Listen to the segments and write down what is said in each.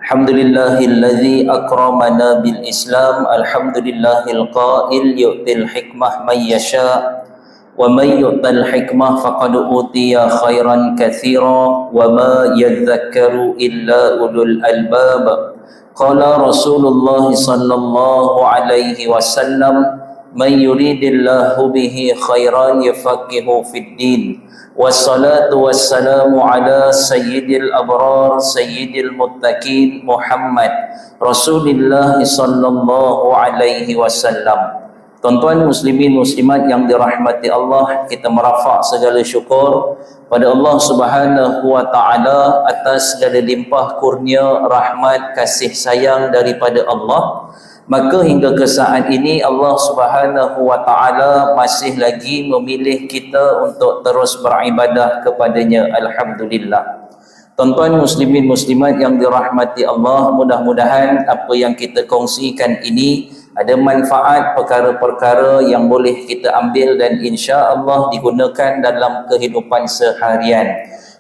Alhamdulillahilladzi akramana bil Islam. Alhamdulillahil qail yu'til hikmah man yasha wa man yu'tal hikmah faqad utiya khairan katsira wa ma yadhakkaru illa ulul albab. Qala Rasulullah sallallahu alaihi wasallam, man yuridillahu bihi khairan yafaqihu fid din. Wassalatu wassalamu ala sayyidil abrar sayyidil muttaqin Muhammad Rasulullah sallallahu alaihi wasallam. Tuan-tuan muslimin muslimat yang dirahmati Allah, kita merafak segala syukur pada Allah Subhanahu wa taala atas segala limpah kurnia, rahmat, kasih sayang daripada Allah. Maka hingga ke saat ini Allah Subhanahu wa taala masih lagi memilih kita untuk terus beribadah kepadanya. Alhamdulillah. Tuan-tuan muslimin muslimat yang dirahmati Allah, mudah-mudahan apa yang kita kongsikan ini ada manfaat, perkara-perkara yang boleh kita ambil dan insya-Allah digunakan dalam kehidupan seharian.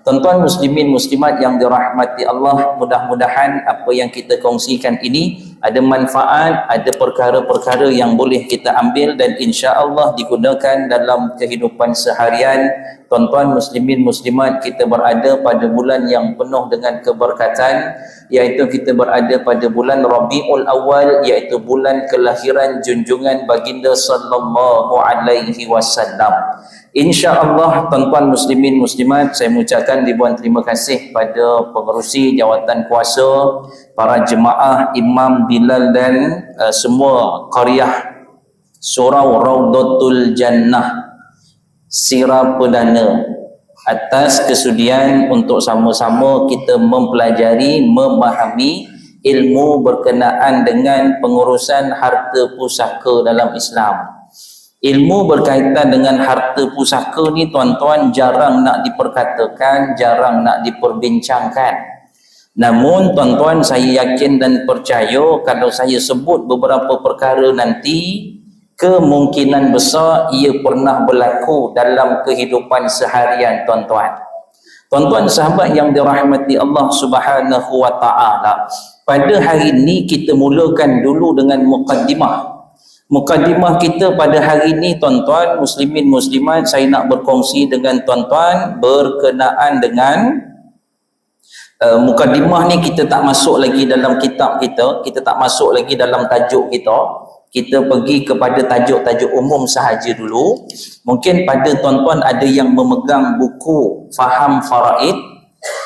Tuan-tuan muslimin muslimat yang dirahmati Allah, mudah-mudahan apa yang kita kongsikan ini ada manfaat, ada perkara-perkara yang boleh kita ambil dan insya-Allah digunakan dalam kehidupan seharian. Tuan-tuan muslimin muslimat, kita berada pada bulan yang penuh dengan keberkatan, iaitu kita berada pada bulan Rabiul Awal, iaitu bulan kelahiran junjungan baginda sallallahu alaihi wasallam. InsyaAllah tuan-tuan muslimin muslimat, saya mengucapkan ribuan terima kasih pada pengerusi jawatan kuasa, para jemaah, Imam Bilal dan semua qaryah Surau Raudatul Jannah Sira Perdana atas kesudian untuk sama-sama kita mempelajari, memahami ilmu berkenaan dengan pengurusan harta pusaka dalam Islam. Ilmu berkaitan dengan harta pusaka ni tuan-tuan jarang nak diperkatakan, jarang nak diperbincangkan. Namun tuan-tuan, saya yakin dan percaya kalau saya sebut beberapa perkara nanti, kemungkinan besar ia pernah berlaku dalam kehidupan seharian tuan-tuan. Tuan-tuan sahabat yang dirahmati Allah Subhanahu wa taala, pada hari ini kita mulakan dulu dengan mukaddimah. Mukaddimah kita pada hari ini tuan-tuan muslimin muslimat, saya nak berkongsi dengan tuan-tuan berkenaan dengan mukaddimah ni. Kita tak masuk lagi dalam kitab kita tak masuk lagi dalam tajuk kita. Kita pergi kepada tajuk-tajuk umum sahaja dulu. Mungkin pada tuan-tuan ada yang memegang buku Faham Faraid.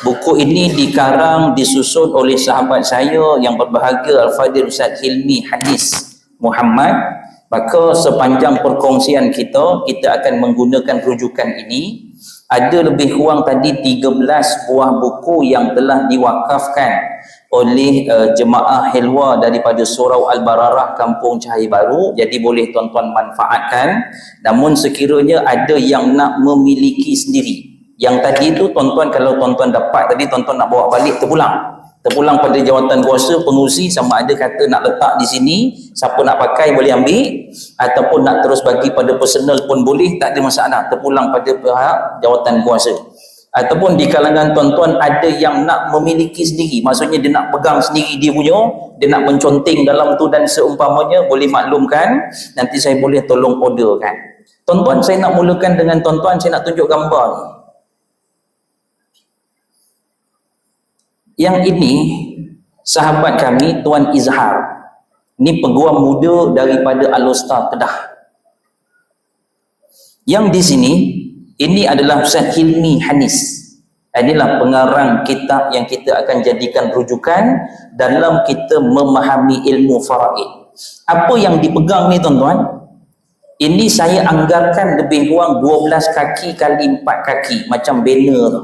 Buku ini dikarang, disusun oleh sahabat saya yang berbahagia Al-Fadhil Ustaz Hilmi Hadis Muhammad. Maka sepanjang perkongsian kita akan menggunakan rujukan ini. Ada lebih kurang tadi 13 buah buku yang telah diwakafkan oleh jemaah Helwa daripada Surau Al-Bararah Kampung Cahaya Baru. Jadi boleh tuan-tuan manfaatkan. Namun sekiranya ada yang nak memiliki sendiri, yang tadi tu tuan-tuan, kalau tuan-tuan dapat tadi, tuan-tuan nak bawa balik, terpulang pada jawatan kuasa pengurusi, sama ada kata nak letak di sini, siapa nak pakai boleh ambil, ataupun nak terus bagi pada personal pun boleh, tak ada masalah, terpulang pada pihak jawatan kuasa. Ataupun di kalangan tuan-tuan ada yang nak memiliki sendiri, maksudnya dia nak pegang sendiri dia punya, dia nak menconting dalam tu dan seumpamanya, boleh maklumkan, nanti saya boleh tolong orderkan. Tuan-tuan, saya nak mulakan dengan tuan-tuan, saya nak tunjuk gambar ni. Yang ini sahabat kami Tuan Izhar. Ini peguam muda daripada Al-Usta Kedah. Yang di sini ini adalah Ustaz Hilmi Hanis. Inilah pengarang kitab yang kita akan jadikan rujukan dalam kita memahami ilmu faraid. Apa yang dipegang ni tuan-tuan? Ini saya anggarkan lebih kurang 12 kaki kali 4 kaki, macam banner tu.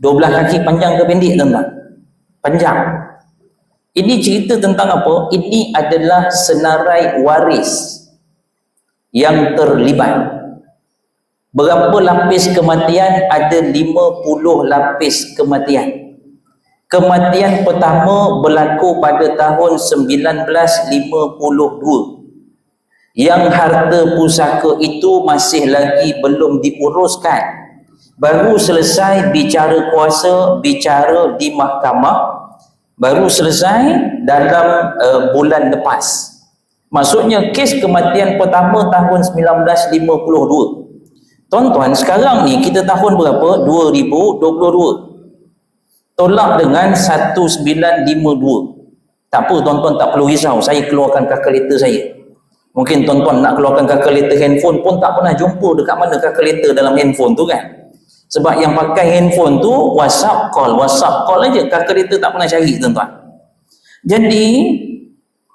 12 kaki panjang ke pendek tuan-tuan? Panjang. Ini cerita tentang apa? Ini adalah senarai waris yang terlibat. Berapa lapis kematian? Ada 50 lapis kematian. Kematian pertama berlaku pada tahun 1952. Yang harta pusaka itu masih lagi belum diuruskan. Baru selesai bicara kuasa, bicara di mahkamah, baru selesai dalam bulan lepas. Maksudnya kes kematian pertama tahun 1952. Tuan-tuan, sekarang ni kita tahun berapa? 2022. Tolak dengan 1952. Tak apa tuan-tuan, tak perlu risau, saya keluarkan kalkulator saya. Mungkin tuan-tuan nak keluarkan kalkulator handphone pun tak pernah jumpa dekat mana kalkulator dalam handphone tu kan. Sebab yang pakai handphone tu WhatsApp call aja, kalkulator tak pernah cari tuan-tuan. Jadi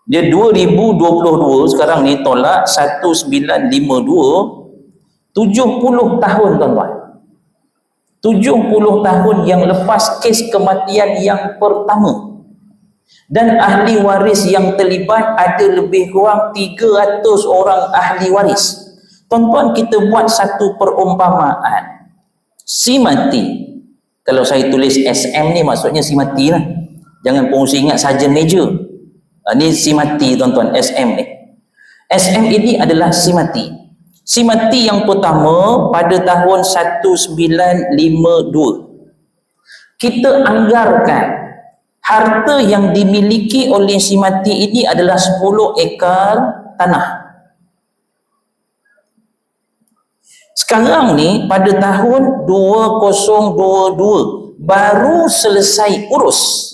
dia 2022 sekarang ni tolak 1952, 70 tahun tuan-tuan. 70 tahun yang lepas kes kematian yang pertama. Dan ahli waris yang terlibat ada lebih kurang 300 orang ahli waris. Tuan-tuan, kita buat satu perumpamaan. Si mati. Kalau saya tulis SM ni maksudnya si mati lah. Jangan pun ingat Sarjan Major. Ni si mati tuan-tuan, SM ni. SM ini adalah si mati. Si mati yang pertama pada tahun 1952. Kita anggarkan harta yang dimiliki oleh si mati ini adalah 10 ekar tanah. Sekarang ni pada tahun 2022 baru selesai urus.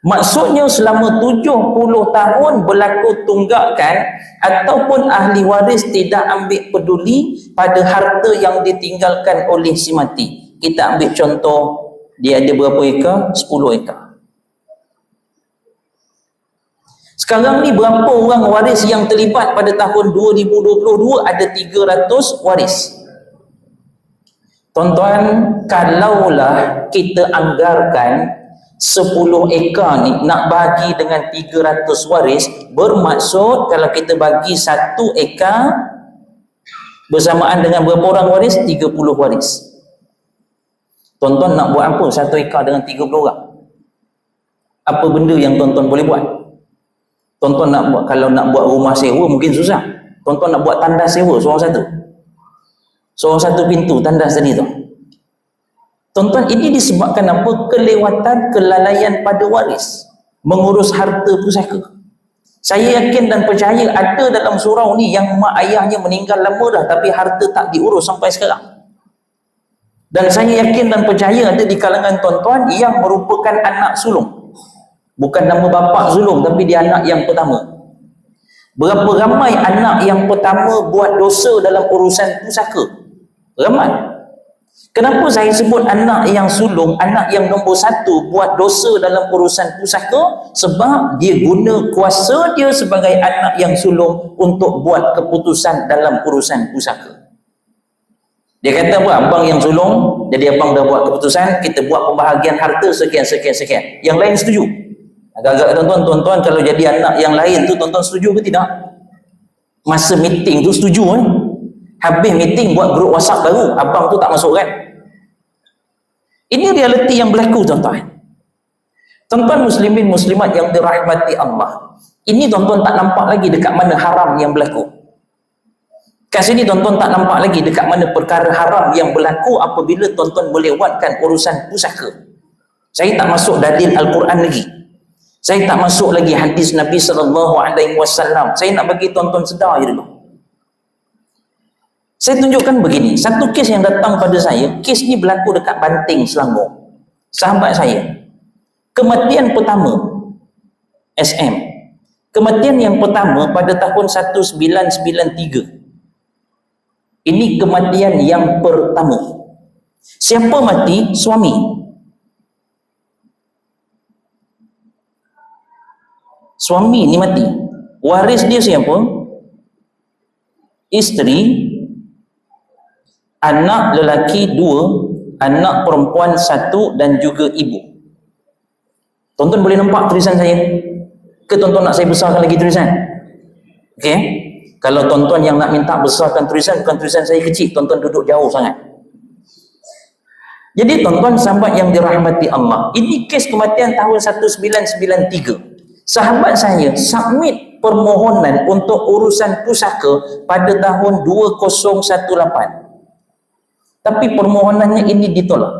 Maksudnya selama 70 tahun berlaku tunggakan ataupun ahli waris tidak ambil peduli pada harta yang ditinggalkan oleh si mati. Kita ambil contoh, dia ada berapa ekar? 10 ekar. Sekarang ni berapa orang waris yang terlibat pada tahun 2022? Ada 300 waris. Tuan-tuan, kalaulah kita anggarkan 10 ekar ni nak bagi dengan 300 waris, bermaksud kalau kita bagi 1 ekar bersamaan dengan berapa orang waris? 30 waris. Tuan-tuan nak buat apa 1 ekar dengan 30 orang? Apa benda yang tuan-tuan boleh buat? Tuan-tuan nak buat, kalau nak buat rumah sewa mungkin susah. Tuan-tuan nak buat tandas sewa seorang satu pintu tandas tadi tu. Tuan-tuan, ini disebabkan apa? Kelewatan, kelalaian pada waris mengurus harta pusaka. Saya yakin dan percaya ada dalam surau ni yang mak ayahnya meninggal lama dah tapi harta tak diurus sampai sekarang. Dan saya yakin dan percaya ada di kalangan tuan-tuan yang merupakan anak sulung. Bukan nama bapa sulung tapi dia anak yang pertama. Berapa ramai anak yang pertama buat dosa dalam urusan pusaka? Ramai. Kenapa saya sebut anak yang sulung, anak yang nombor 1 buat dosa dalam urusan pusaka? Sebab dia guna kuasa dia sebagai anak yang sulung untuk buat keputusan dalam urusan pusaka. Dia kata apa? Abang yang sulung, jadi abang dah buat keputusan, kita buat pembahagian harta sekian. Yang lain setuju? Agak-agak tuan-tuan kalau jadi anak yang lain tu, tuan-tuan setuju ke tidak? Masa meeting tu setuju kan? Habis meeting buat grup WhatsApp baru, abang tu tak masuk kan? Ini realiti yang berlaku tuan-tuan. Tuan-tuan muslimin muslimat yang dirahmati Allah. Ini tuan-tuan tak nampak lagi dekat mana haram yang berlaku. Kat sini tuan-tuan tak nampak lagi dekat mana perkara haram yang berlaku apabila tuan-tuan melewatkan urusan pusaka. Saya tak masuk dalil Al-Quran lagi. Saya tak masuk lagi hadis Nabi SAW. Saya nak bagi tuan-tuan sedar je dulu. Saya tunjukkan begini, satu kes yang datang pada saya, kes ni berlaku dekat Banting, Selangor. Sahabat saya, kematian pertama, SM. Kematian yang pertama pada tahun 1993. Ini kematian yang pertama. Siapa mati? Suami. Suami ni mati. Waris dia siapa? Isteri, anak lelaki 2, anak perempuan 1 dan juga ibu. Tuan-tuan boleh nampak tulisan saya? Ke tuan-tuan nak saya besarkan lagi tulisan? Okey. Kalau tuan-tuan yang nak minta besarkan tulisan, bukan tulisan saya kecil, tuan-tuan duduk jauh sangat. Jadi tuan-tuan sahabat yang dirahmati Allah, ini kes kematian tahun 1993. Sahabat saya submit permohonan untuk urusan pusaka pada tahun 2018. Tapi permohonannya ini ditolak.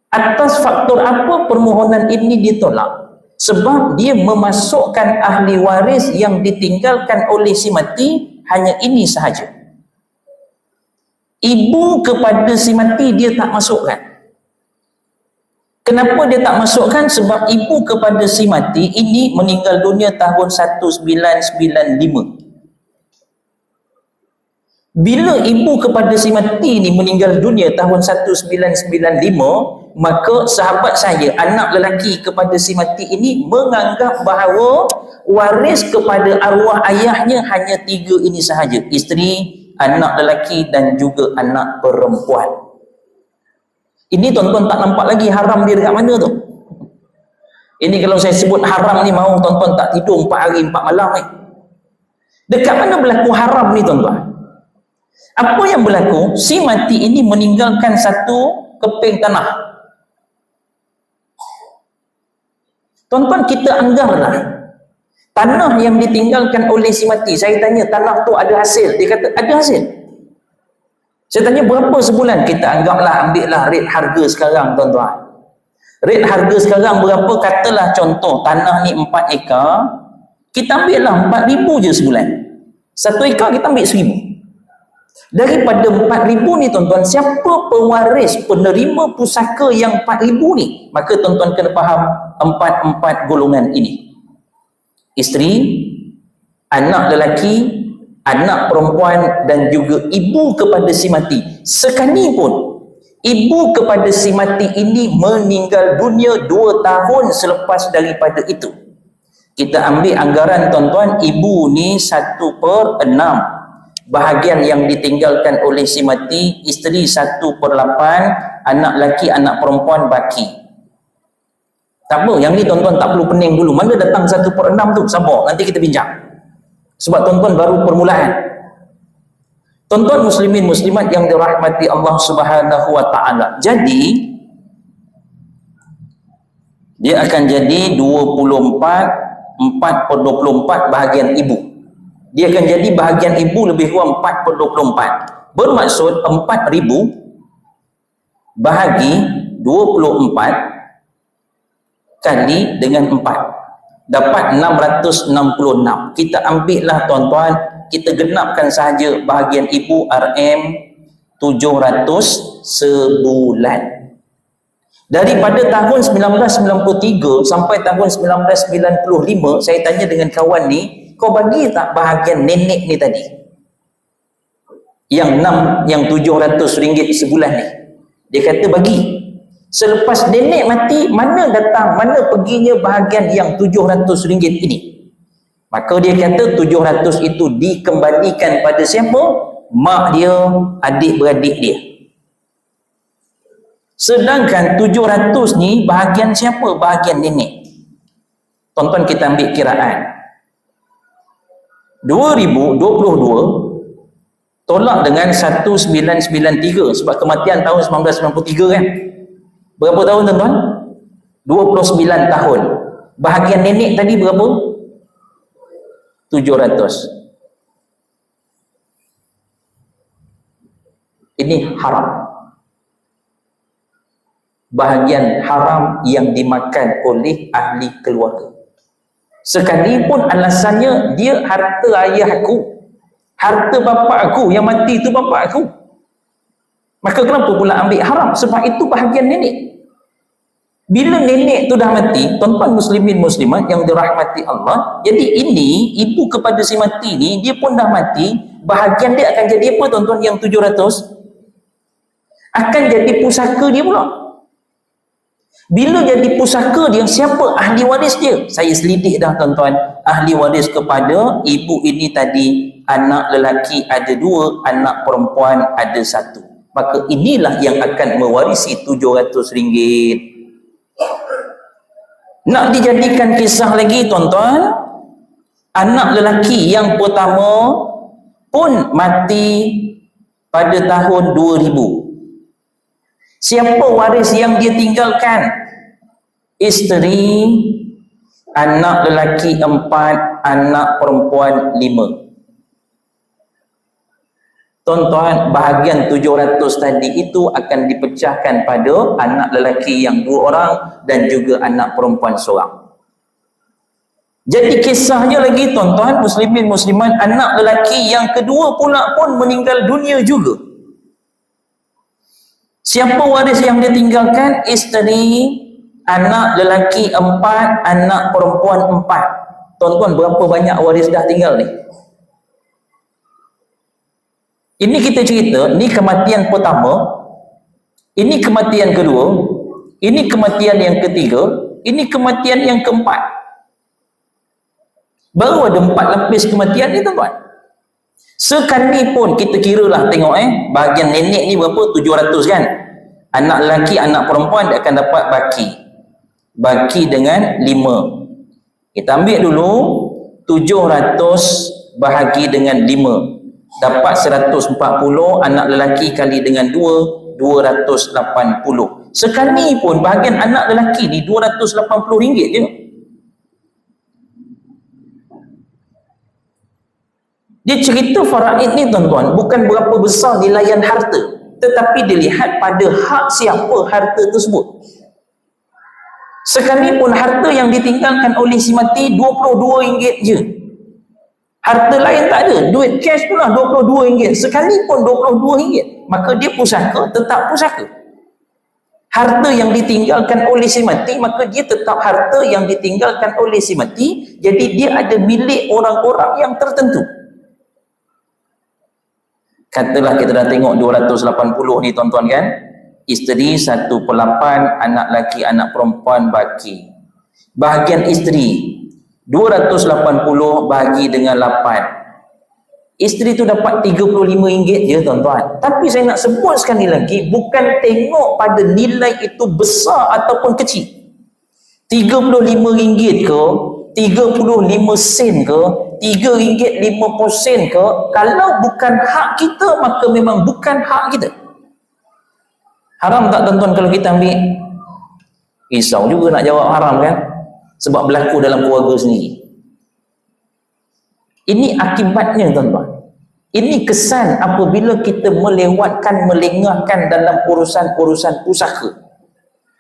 Atas faktor apa permohonan ini ditolak? Sebab dia memasukkan ahli waris yang ditinggalkan oleh si mati hanya ini sahaja. Ibu kepada si mati dia tak masukkan. Kenapa dia tak masukkan? Sebab ibu kepada si mati ini meninggal dunia tahun 1995. Bila ibu kepada si mati ni meninggal dunia tahun 1995, maka sahabat saya, anak lelaki kepada si mati ini menganggap bahawa waris kepada arwah ayahnya hanya 3 ini sahaja. Isteri, anak lelaki dan juga anak perempuan. Ini tuan-tuan tak nampak lagi haram dia dekat mana tu. Ini kalau saya sebut haram ni, mahu tuan-tuan tak tidur 4 hari 4 malam ni. Dekat mana berlaku haram ni tuan-tuan? Apa yang berlaku? Si mati ini meninggalkan satu keping tanah. Tuan-tuan, kita anggarlah tanah yang ditinggalkan oleh si mati. Saya tanya, tanah tu ada hasil? Dia kata ada hasil. Saya tanya berapa sebulan? Kita anggaplah, ambillah rate harga sekarang tuan-tuan. Rate harga sekarang berapa? Katalah contoh tanah ni 4 ekar, kita ambillah 4,000 je sebulan. 1 ekar kita ambil 1,000. Daripada 4,000 ni tuan-tuan, siapa pewaris penerima pusaka yang 4,000 ni? Maka tuan-tuan kena faham 4 golongan ini. Isteri, anak lelaki, anak perempuan dan juga ibu kepada si mati. Sekalipun ibu kepada si mati ini meninggal dunia 2 tahun selepas daripada itu, kita ambil anggaran tuan-tuan, ibu ni 1/6 bahagian yang ditinggalkan oleh si mati, isteri 1/8, anak lelaki, anak perempuan baki. Tak apa, yang ni tuan-tuan tak perlu pening dulu. Mana datang 1/6 tu? Sabar, nanti kita bincang. Sebab tuan-tuan baru permulaan. Tuan-tuan muslimin muslimat yang dirahmati Allah Subhanahu wa taala. Jadi dia akan jadi 4/24 bahagian ibu. Dia akan jadi bahagian ibu lebih kurang 4/24. Bermaksud 4,000 bahagi 24 kali dengan 4. Dapat 666. Kita ambillah tuan-tuan, kita genapkan sahaja bahagian ibu RM700 sebulan. Daripada tahun 1993 sampai tahun 1995, saya tanya dengan kawan ni, kau bagi tak bahagian nenek ni tadi? Yang RM700 sebulan ni. Dia kata bagi. Selepas nenek mati, mana datang, mana perginya bahagian yang RM700 ini? Maka dia kata 700 itu dikembalikan pada siapa? Mak dia, adik-beradik dia. Sedangkan 700 ni bahagian siapa? Bahagian nenek. Tuan-tuan, kita ambil kiraan 2022 tolak dengan 1993, sebab kematian tahun 1993 kan. Berapa tahun tuan-tuan? 29 tahun. Bahagian nenek tadi berapa? 700. Ini haram. Bahagian haram yang dimakan oleh ahli keluarga. Sekalipun alasannya dia harta ayah aku, harta bapa aku, yang mati itu bapa aku. Maka kenapa pula ambil haram? Sebab itu bahagian nenek. Bila nenek tu dah mati, tuan-tuan muslimin muslimat yang dirahmati Allah, jadi ini ibu kepada si mati ni, dia pun dah mati, bahagian dia akan jadi apa tuan-tuan yang 700? Akan jadi pusaka dia pula. Bila jadi pusaka dia, siapa ahli waris dia? Saya selidik dah tuan-tuan. Ahli waris kepada ibu ini tadi, anak lelaki ada 2, anak perempuan ada 1. Maka inilah yang akan mewarisi RM700. Nak dijadikan kisah lagi tuan-tuan, anak lelaki yang pertama pun mati pada tahun 2000. Siapa waris yang dia tinggalkan? Isteri, anak lelaki 4, anak perempuan 5. Tuan-tuan, bahagian 700 tadi itu akan dipecahkan pada anak lelaki yang 2 orang dan juga anak perempuan seorang. Jadi kisahnya lagi tuan-tuan, muslimin muslimat, anak lelaki yang kedua pula pun meninggal dunia juga. Siapa waris yang ditinggalkan? Isteri, anak lelaki 4, anak perempuan 4. Tuan-tuan, berapa banyak waris dah tinggal ni? Ini kita cerita, ni kematian pertama, ini kematian kedua, ini kematian yang ketiga, ini kematian yang keempat. Baru ada 4 lapis kematian ni tuan-tuan. Sekali pun kita kiralah tengok bahagian nenek ni berapa? 700 kan? Anak lelaki, anak perempuan dia akan dapat baki. Baki dengan 5. Kita ambil dulu 700 bahagi dengan 5. Dapat 140, anak lelaki kali dengan 2, 280. Sekali pun bahagian anak lelaki ni RM280 je. Dia cerita faraid ni tuan-tuan, bukan berapa besar nilaian harta, tetapi dilihat pada hak siapa harta tersebut. Sekalipun harta yang ditinggalkan oleh si mati RM22 je, harta lain tak ada, duit cash pula RM22, sekalipun RM22, maka dia pusaka, tetap pusaka. Harta yang ditinggalkan oleh si mati, maka dia tetap harta yang ditinggalkan oleh si mati. Jadi dia ada milik orang-orang yang tertentu. Katalah kita dah tengok 280 ni tuan-tuan kan, isteri 1/8, anak lelaki anak perempuan baki. Bahagian isteri 280 bahagi dengan 8, isteri tu dapat RM35 je tuan-tuan. Tapi saya nak sebut sekali lagi, bukan tengok pada nilai itu besar ataupun kecil, RM35 ke 35 sen ke RM3.50 ke, kalau bukan hak kita maka memang bukan hak kita. Haram tak tuan-tuan kalau kita ambil? Risau juga nak jawab haram kan, sebab berlaku dalam keluarga sendiri. Ini akibatnya tuan-tuan. Ini kesan apabila kita melewatkan, melengahkan dalam urusan-urusan pusaka.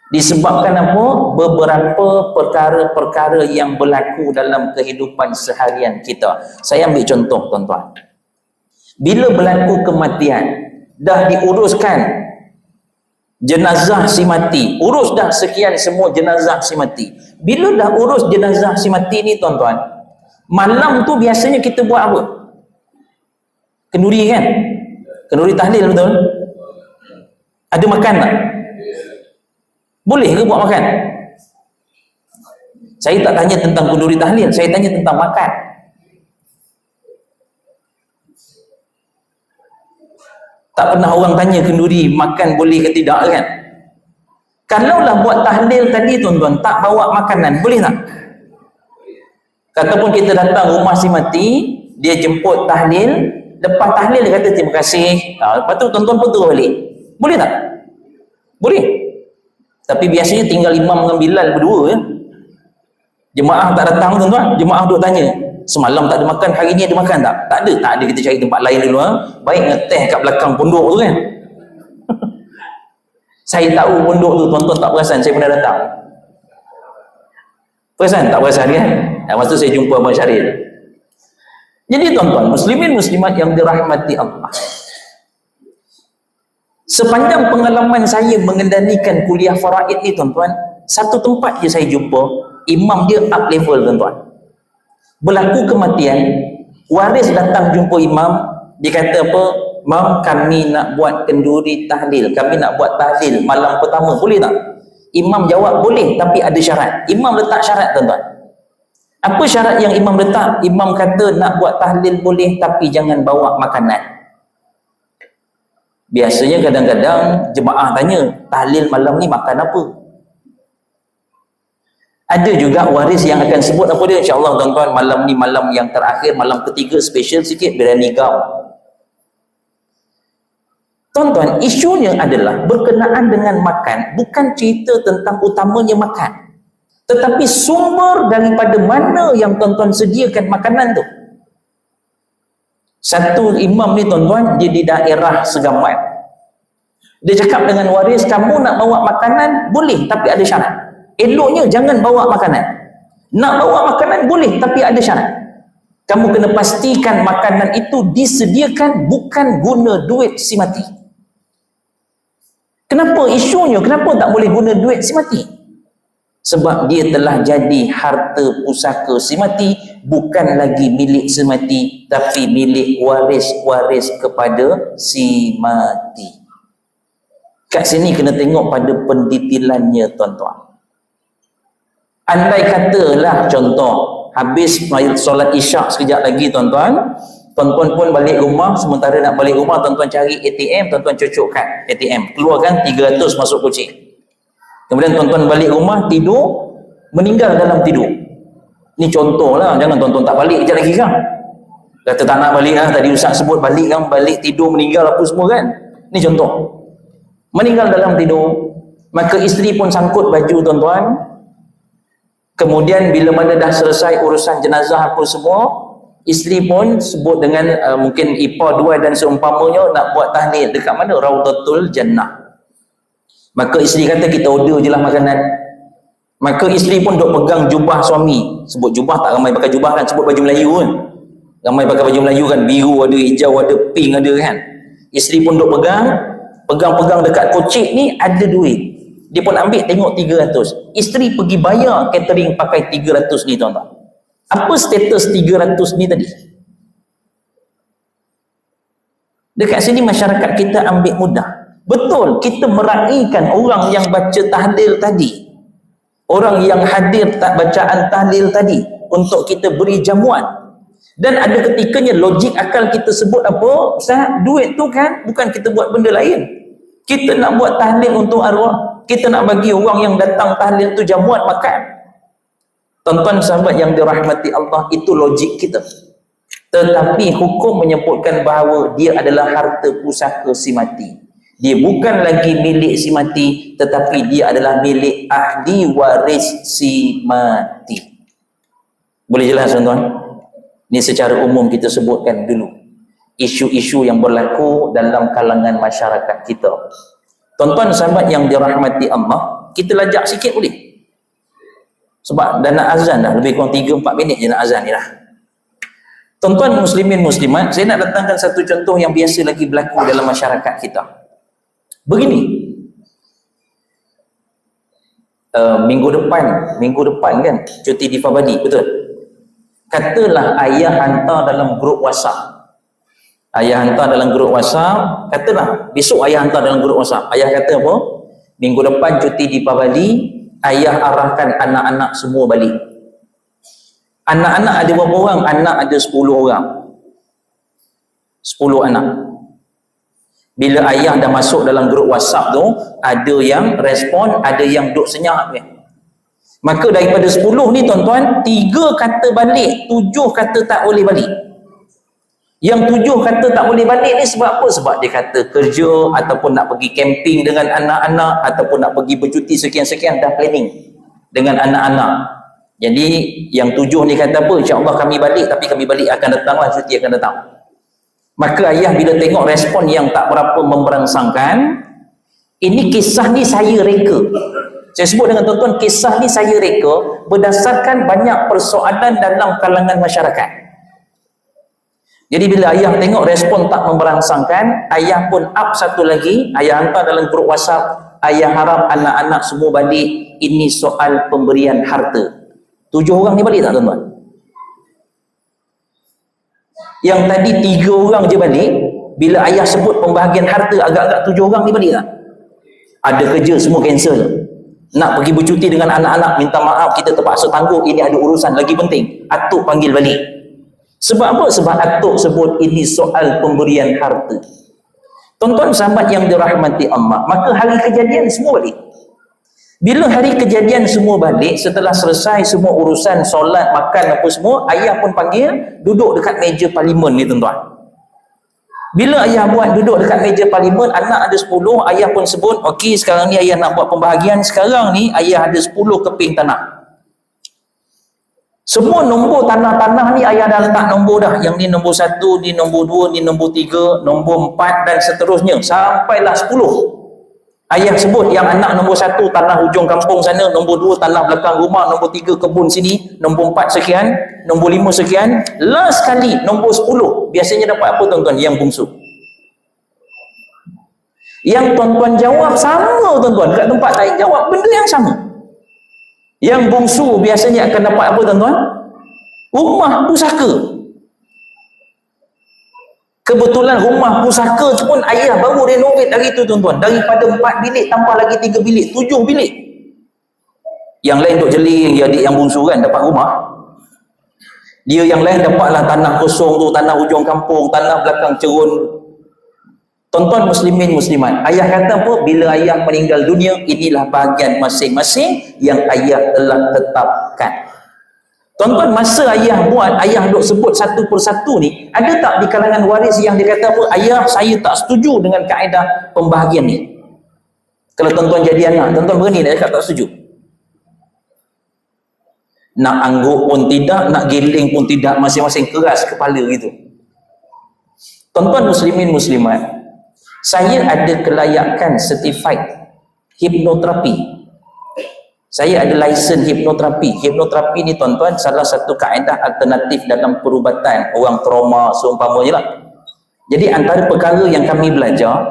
Disebabkan apa? Beberapa perkara-perkara yang berlaku dalam kehidupan seharian kita. Saya ambil contoh tuan-tuan. Bila berlaku kematian, dah diuruskan jenazah si mati, urus dah sekian semua jenazah si mati. Bila dah urus jenazah si mati ni tuan-tuan, malam tu biasanya kita buat apa? Kenduri kan? Kenduri tahlil, betul? Ada makan tak? Boleh ke buat makan? Saya tak tanya tentang kenduri tahlil, saya tanya tentang makan. Tak pernah orang tanya kenduri makan boleh ke tidak kan? Kalaulah buat tahlil tadi tuan-tuan, tak bawa makanan, boleh tak? Kataupun kita datang rumah si mati, dia jemput tahlil, lepas tahlil dia kata terima kasih, lepas tu tuan-tuan pun terus balik. Boleh tak? Boleh. Tapi biasanya tinggal imam dengan Bilal berdua ya. Jemaah tak datang tuan-tuan, jemaah duk tanya, semalam tak ada makan, hari ni ada makan tak? Tak ada, tak ada, kita cari tempat lain dulu ha. Baik ngeteh kat belakang pondok tu kan. Saya tahu pondok tu tuan-tuan tak perasan saya pernah datang. Perasan tak perasan kan? Masa tu saya jumpa Abang Syaril. Jadi tuan-tuan, muslimin muslimat yang dirahmati Allah, sepanjang pengalaman saya mengendalikan kuliah faraid ni tuan-tuan, satu tempat je saya jumpa imam dia up level tuan-tuan. Berlaku kematian, waris datang jumpa imam, dia kata apa? Mam, kami nak buat kenduri tahlil, kami nak buat tahlil malam pertama, boleh tak? Imam jawab boleh, tapi ada syarat. Imam letak syarat tuan-tuan. Apa syarat yang imam letak? Imam kata nak buat tahlil boleh, tapi jangan bawa makanan. Biasanya kadang-kadang jemaah tanya, tahlil malam ni makan apa? Ada juga waris yang akan sebut apa dia, insyaAllah tuan-tuan, malam ni malam yang terakhir, malam ketiga, special sikit, biryani kau. Tuan-tuan, isunya adalah berkenaan dengan makan, bukan cerita tentang utamanya makan, tetapi sumber daripada mana yang tuan-tuan sediakan makanan tu. Satu imam ni tuan-tuan, dia di daerah Segamat. Dia cakap dengan waris, kamu nak bawa makanan boleh tapi ada syarat. Eloknya jangan bawa makanan. Nak bawa makanan boleh tapi ada syarat. Kamu kena pastikan makanan itu disediakan bukan guna duit si mati. Kenapa isunya? Kenapa tak boleh guna duit si mati? Sebab dia telah jadi harta pusaka si mati, bukan lagi milik si mati, tapi milik waris-waris kepada si mati. Kat sini kena tengok pada pendetilannya tuan-tuan. Andai katalah contoh, habis solat isyak sekejap lagi tuan-tuan, tuan-tuan pun balik rumah, sementara nak balik rumah tuan-tuan cari ATM, tuan-tuan cocok kad ATM, keluarkan 300 masuk kocik. Kemudian tuan-tuan balik rumah, tidur, meninggal dalam tidur. Ni contoh lah, jangan tuan-tuan tak balik kejap lagi kan. Kata tak nak balik lah, tadi Ustaz sebut balik kan, balik tidur, meninggal apa semua kan. Ni contoh. Meninggal dalam tidur, maka isteri pun sangkut baju tuan-tuan. Kemudian bila mana dah selesai urusan jenazah apa semua, isteri pun sebut dengan mungkin ipar dua dan seumpamanya nak buat tahlil dekat mana? Raudatul Jannah. Maka isteri kata kita order je lah makanan. Maka isteri pun duk pegang jubah suami. Sebut jubah tak ramai pakai jubah kan, sebut baju Melayu kan. Ramai pakai baju Melayu kan, biru ada, hijau ada, pink ada kan. Isteri pun duk pegang dekat kocik ni ada duit. Dia pun ambil tengok 300. Isteri pergi bayar catering pakai 300 ni tuan-tuan. Apa status 300 ni tadi? Dekat sini masyarakat kita ambil mudah. Betul, kita meraihkan orang yang baca tahlil tadi. Orang yang hadir tak bacaan tahlil tadi untuk kita beri jamuan. Dan ada ketikanya logik akal kita sebut apa? Ustaz, duit tu kan bukan kita buat benda lain. Kita nak buat tahlil untuk arwah. Kita nak bagi orang yang datang tahlil tu jamuan makan. Tuan-tuan sahabat yang dirahmati Allah, itu logik kita. Tetapi hukum menyebutkan bahawa dia adalah harta pusaka si mati. Dia bukan lagi milik si mati, tetapi dia adalah milik ahli waris si mati. Boleh jelas tuan-tuan? Ini secara umum kita sebutkan dulu isu-isu yang berlaku dalam kalangan masyarakat kita. Tuan-tuan sahabat yang dirahmati Allah, kita lajak sikit boleh? Sebab dah nak azan dah, lebih kurang 3-4 minit je nak azan ni dah. Tuan-tuan muslimin muslimat, saya nak datangkan satu contoh yang biasa lagi berlaku dalam masyarakat kita. Begini, minggu depan kan, cuti di Fabadi, betul? Katalah ayah hantar dalam grup WhatsApp. Katalah besok ayah hantar dalam grup WhatsApp. Ayah kata apa? Minggu depan cuti di Bali, ayah arahkan anak-anak semua balik. Anak-anak ada berapa orang? Anak ada 10 orang. 10 anak. Bila ayah dah masuk dalam grup WhatsApp tu, ada yang respon, ada yang duduk senyap kan. Maka daripada 10 ni tuan-tuan, 3 kata balik, 7 kata tak boleh balik. Yang 7 kata tak boleh balik ni sebab apa? Sebab dia kata kerja, ataupun nak pergi camping dengan anak-anak, ataupun nak pergi bercuti sekian-sekian, dah planning dengan anak-anak. Jadi yang 7 ni kata apa? InsyaAllah kami balik, tapi kami balik akan datang lah, cuti akan datang. Maka ayah bila tengok respon yang tak berapa memberangsangkan, ini kisah ni saya reka. Saya sebut dengan tuan-tuan, kisah ni saya reka berdasarkan banyak persoalan dalam kalangan masyarakat. Jadi bila ayah tengok respon tak memberangsangkan, ayah pun up satu lagi, ayah hantar dalam grup WhatsApp, ayah harap anak-anak semua balik, ini soal pemberian harta. 7 orang ni balik tak tuan-tuan? Yang tadi 3 orang je balik, bila ayah sebut pembahagian harta, agak-agak 7 orang ni balik tak? Ada kerja semua cancel. Nak pergi bercuti dengan anak-anak, minta maaf kita terpaksa tangguh, ini ada urusan lagi penting, atuk panggil balik. Sebab apa? Sebab atuk sebut ini soal pemberian harta. Tuan-tuan sahabat yang dirahmati Allah, maka hari kejadian semua balik. Bila hari kejadian semua balik, setelah selesai semua urusan solat, makan apa semua, ayah pun panggil duduk dekat meja parlimen ni tuan-tuan. Bila ayah buat duduk dekat meja parlimen, anak ada 10, ayah pun sebut, okey sekarang ni ayah nak buat pembahagian, sekarang ni ayah ada 10 keping tanah. Semua nombor tanah-tanah ni ayah dah letak nombor dah. Yang ni nombor 1, ni nombor 2, ni nombor 3, nombor 4 dan seterusnya. Sampailah 10. Ayah sebut yang anak nombor 1 tanah hujung kampung sana, nombor 2 tanah belakang rumah, nombor 3 kebun sini, nombor 4 sekian, nombor 5 sekian. Last kali nombor 10. Biasanya dapat apa tuan-tuan? Yang bungsu. Yang tuan-tuan jawab sama tuan-tuan. Kat tempat lain jawab benda yang sama. Yang bungsu biasanya akan dapat apa tuan-tuan? Rumah pusaka. Kebetulan rumah pusaka pun ayah baru renovate hari tu tuan-tuan. Daripada 4 bilik tambah lagi 3 bilik, 7 bilik. Yang lain duk jeling, dia adik yang bungsu kan dapat rumah. Dia yang lain dapatlah tanah kosong tu, tanah hujung kampung, tanah belakang cerun. Tuan-tuan muslimin muslimat, ayah kata apa? Bila ayah meninggal dunia, inilah bahagian masing-masing yang ayah telah tetapkan. Tuan-tuan, masa ayah buat, ayah duk sebut satu persatu ni, ada tak di kalangan waris yang dia kata apa? Ayah, saya tak setuju dengan kaedah pembahagian ni. Kalau tuan-tuan jadi anak, tuan-tuan berani nak cakap tak setuju? Nak angguk pun tidak, nak giling pun tidak, masing-masing keras kepala gitu. Tuan-tuan muslimin muslimat, saya ada kelayakan certified hipnoterapi. Saya ada license hipnoterapi. Hipnoterapi ni tuan-tuan salah satu kaedah alternatif dalam perubatan orang trauma seumpamanya lah. Jadi antara perkara yang kami belajar,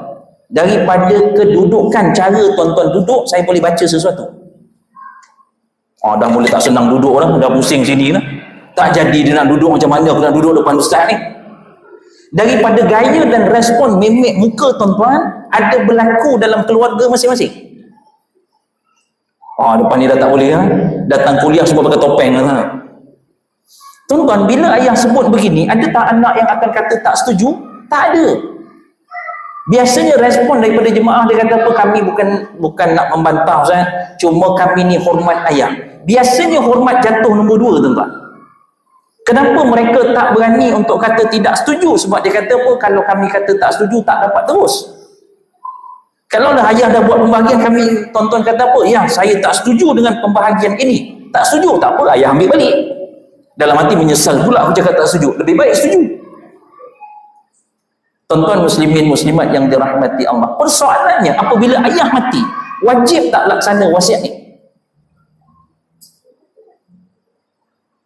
daripada kedudukan cara tuan-tuan duduk, saya boleh baca sesuatu. Dah mula tak senang duduk lah, dah pusing sini lah. Tak jadi dia nak duduk macam mana aku nak duduk depan ustaz ni. Daripada gaya dan respon mimik muka tuan-tuan ada berlaku dalam keluarga masing-masing. Depan ni dah tak boleh lah. Datang kuliah semua pakai topeng lah. Tuan-tuan, bila ayah sebut begini, ada tak anak yang akan kata tak setuju? Tak ada. Biasanya respon daripada jemaah dia kata apa? Kami bukan nak membantah Ustaz, cuma kami ni hormat ayah. Biasanya hormat jatuh nombor 2 tuan-tuan. Kenapa mereka tak berani untuk kata tidak setuju? Sebab dia kata apa? Kalau kami kata tak setuju, tak dapat terus. Kalau dah ayah dah buat pembahagian, kami tuan-tuan kata apa? Ya, saya tak setuju dengan pembahagian ini. Tak setuju, tak apa, ayah ambil balik. Dalam hati menyesal pula aku cakap tak setuju. Lebih baik setuju. Tuan-tuan muslimin muslimat yang dirahmati Allah. Persoalannya, apabila ayah mati, wajib tak laksana wasiat ni?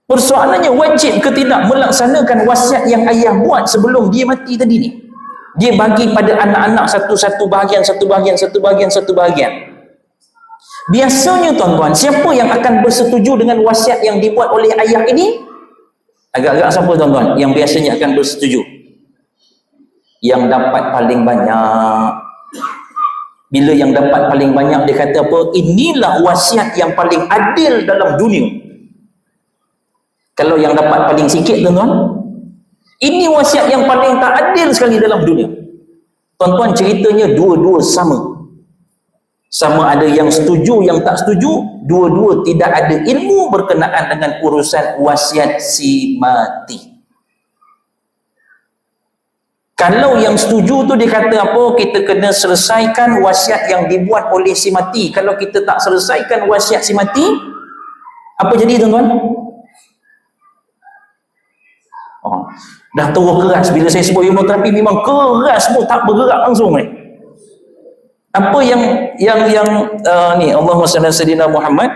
Persoalannya wajib ke tidak melaksanakan wasiat yang ayah buat sebelum dia mati tadi ni? Dia bagi pada anak-anak satu-satu bahagian, satu bahagian, satu bahagian, satu bahagian. Biasanya tuan-tuan, siapa yang akan bersetuju dengan wasiat yang dibuat oleh ayah ini? Agak-agak siapa tuan-tuan yang biasanya akan bersetuju? Yang dapat paling banyak. Bila yang dapat paling banyak, dia kata apa? Inilah wasiat yang paling adil dalam dunia. Kalau yang dapat paling sikit tuan-tuan, ini wasiat yang paling tak adil sekali dalam dunia. Tuan-tuan, ceritanya dua-dua sama. Sama ada yang setuju, yang tak setuju, dua-dua tidak ada ilmu berkenaan dengan urusan wasiat si mati. Kalau yang setuju tu dia kata apa? Kita kena selesaikan wasiat yang dibuat oleh si mati. Kalau kita tak selesaikan wasiat si mati, apa jadi tuan-tuan? Dah terus keras. Bila saya sebut hipnoterapi memang keras semua, tak bergerak langsung ni. Apa yang ni Allahumma salli ala sayyidina Muhammad,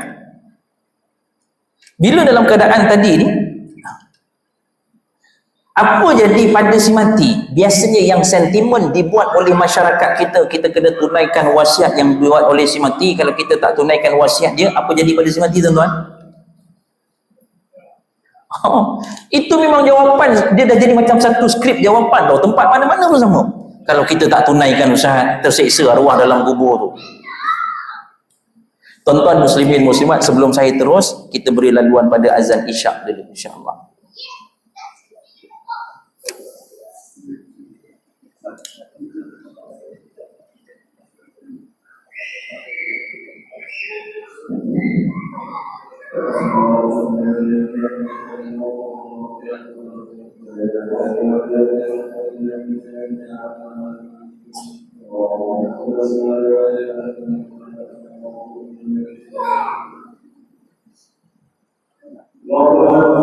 bila dalam keadaan tadi ni, apa jadi pada si mati? Biasanya yang sentimen dibuat oleh masyarakat kita, kita kena tunaikan wasiat yang dibuat oleh si mati. Kalau kita tak tunaikan wasiat dia, apa jadi pada si mati tuan-tuan? Itu memang jawapan dia dah jadi macam satu skrip jawapan tau, tempat mana-mana pun sama. Kalau kita tak tunaikan usaha, terseksa arwah dalam kubur tu. Tuan-tuan muslimin muslimat, sebelum saya terus, kita beri laluan pada azan isyak dulu insya-Allah. Allah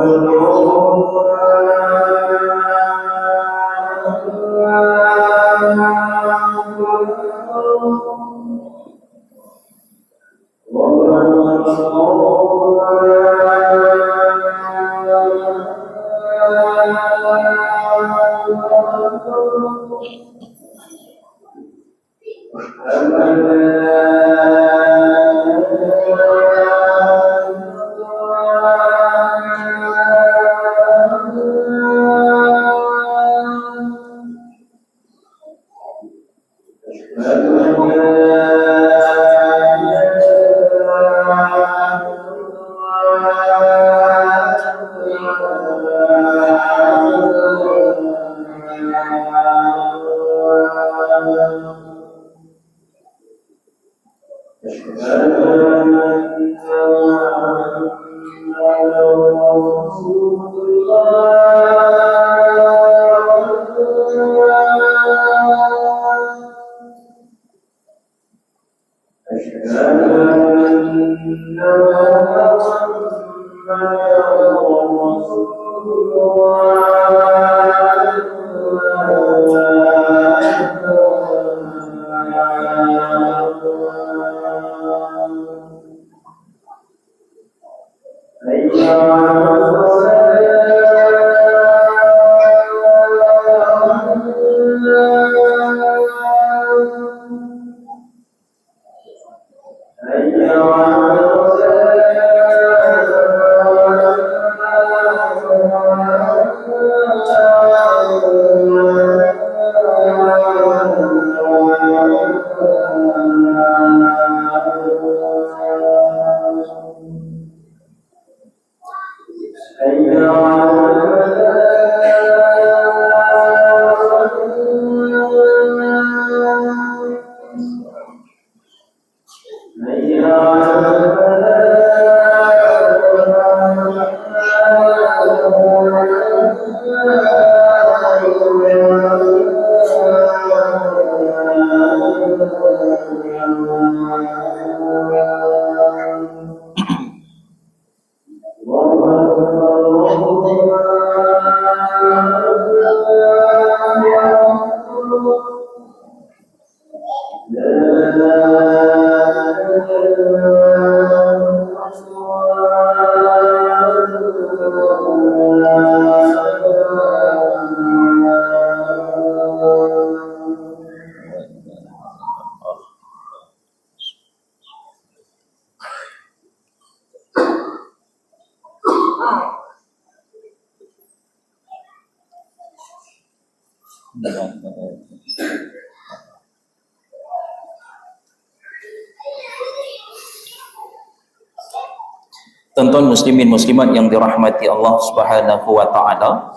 Tuan-tuan muslimin muslimat yang dirahmati Allah Subhanahu wa taala,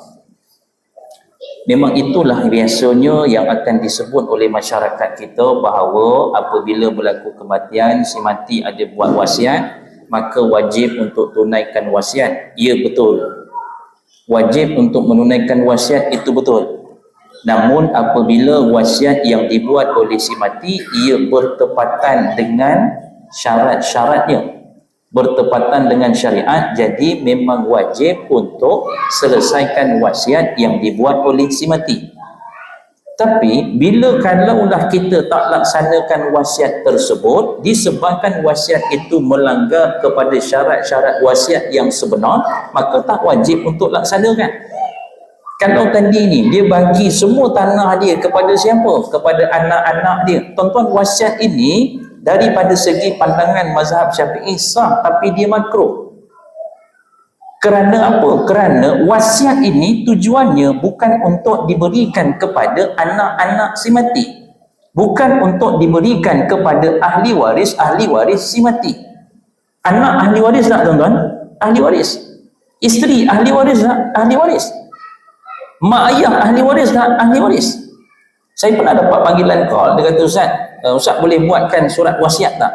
memang itulah biasanya yang akan disebut oleh masyarakat kita bahawa apabila berlaku kematian, si mati ada buat wasiat, maka wajib untuk tunaikan wasiat. Ya, betul. Wajib untuk menunaikan wasiat, itu betul. Namun apabila wasiat yang dibuat oleh si mati ia bertepatan dengan syarat-syaratnya, bertepatan dengan syariat, jadi memang wajib untuk selesaikan wasiat yang dibuat oleh si mati. Tapi bila kalaulah kita tak laksanakan wasiat tersebut disebabkan wasiat itu melanggar kepada syarat-syarat wasiat yang sebenar, maka tak wajib untuk laksanakan. Kalau tadi ni dia bagi semua tanah dia kepada siapa? Kepada anak-anak dia. Tuan-tuan, wasiat ini daripada segi pandangan mazhab Syafi'i sah, tapi dia makruh. Kerana apa? Kerana wasiat ini tujuannya bukan untuk diberikan kepada anak-anak si mati, bukan untuk diberikan kepada ahli waris si mati. Anak ahli waris tak, tuan-tuan? Ahli waris. Isteri ahli waris tak? Ahli waris. Mak ayah ahli waris tak? Ahli waris. Saya pernah dapat panggilan call, dia kata, Ustaz boleh buatkan surat wasiat tak?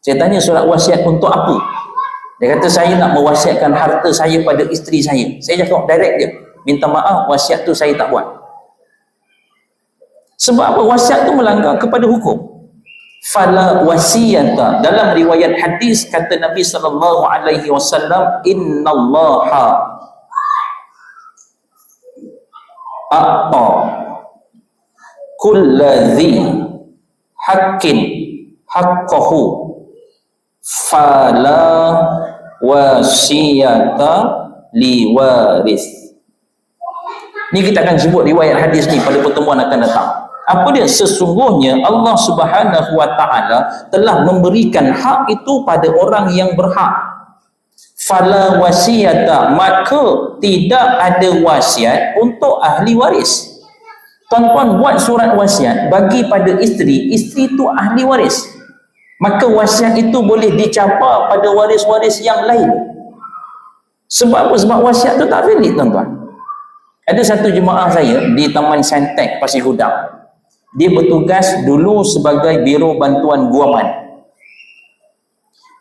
Saya tanya, surat wasiat untuk apa? Dia kata, saya nak mewasiatkan harta saya pada isteri saya. Saya cakap direct dia, minta maaf, wasiat tu saya tak buat. Sebab apa? Wasiat tu melanggar kepada hukum. fala wasiyata. Dalam riwayat hadis kata Nabi sallallahu alaihi wasallam, innallaha a'ta kulladzi haqqin haqqahu fala wasiyata liwaris. Ni kita akan sebut riwayat hadis ni pada pertemuan akan datang. Apa dia? Sesungguhnya Allah Subhanahu wa taala telah memberikan hak itu pada orang yang berhak. Fala wasiyata, maka tidak ada wasiat untuk ahli waris. Tuan-tuan buat surat wasiat bagi pada isteri, isteri itu ahli waris. Maka wasiat itu boleh dicapai pada waris-waris yang lain. Sebab apa? Sebab wasiat tu tak valid, tuan-tuan. Ada satu jemaah saya di Taman Santek, Pasir Gudang. Dia bertugas dulu sebagai Biro Bantuan Guaman.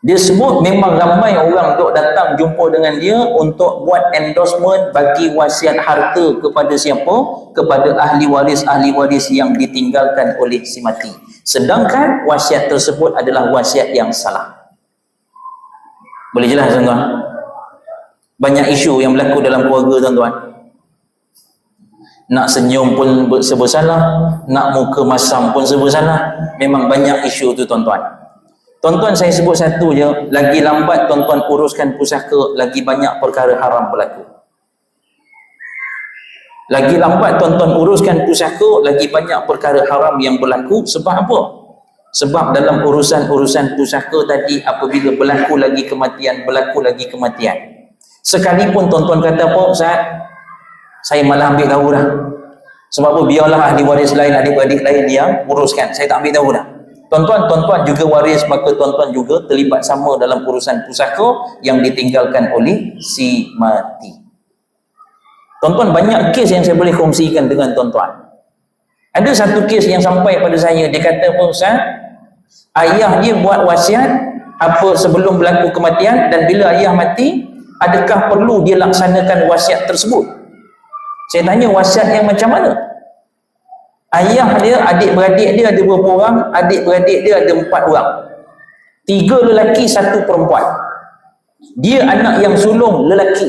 Dia sebut memang ramai orang duk datang jumpa dengan dia untuk buat endorsement bagi wasiat harta kepada siapa? Kepada ahli waris yang ditinggalkan oleh si mati. Sedangkan wasiat tersebut adalah wasiat yang salah. Boleh jelas, tuan-tuan? Banyak isu yang berlaku dalam keluarga, tuan-tuan. Nak senyum pun serba salah, nak muka masam pun serba salah. Memang banyak isu tu, tuan-tuan. Tuan-tuan, saya sebut satu je, lagi lambat tuan-tuan uruskan pusaka, lagi banyak perkara haram berlaku. Lagi lambat tuan-tuan uruskan pusaka, lagi banyak perkara haram yang berlaku. Sebab apa? Sebab dalam urusan-urusan pusaka tadi, apabila berlaku lagi kematian, sekalipun tuan-tuan kata apa, Ustaz, saya malah ambil tahu dah. Sebab apa? Biarlah ahli waris lain, adik-adik lain yang uruskan. Saya tak ambil tahu dah. Tuan-tuan juga waris, maka tuan-tuan juga terlibat sama dalam urusan pusaka yang ditinggalkan oleh si mati. Tuan-tuan, banyak kes yang saya boleh kongsikan dengan tuan-tuan. Ada satu kes yang sampai pada saya. Dia kata, Ustaz, ayah dia buat wasiat apa sebelum berlaku kematian, dan bila ayah mati, adakah perlu dia laksanakan wasiat tersebut? Saya tanya, wasiat yang macam mana? Ayah dia, adik-beradik dia ada berapa orang? Adik-beradik dia ada 4 orang. 3 lelaki, 1 perempuan. Dia anak yang sulung lelaki.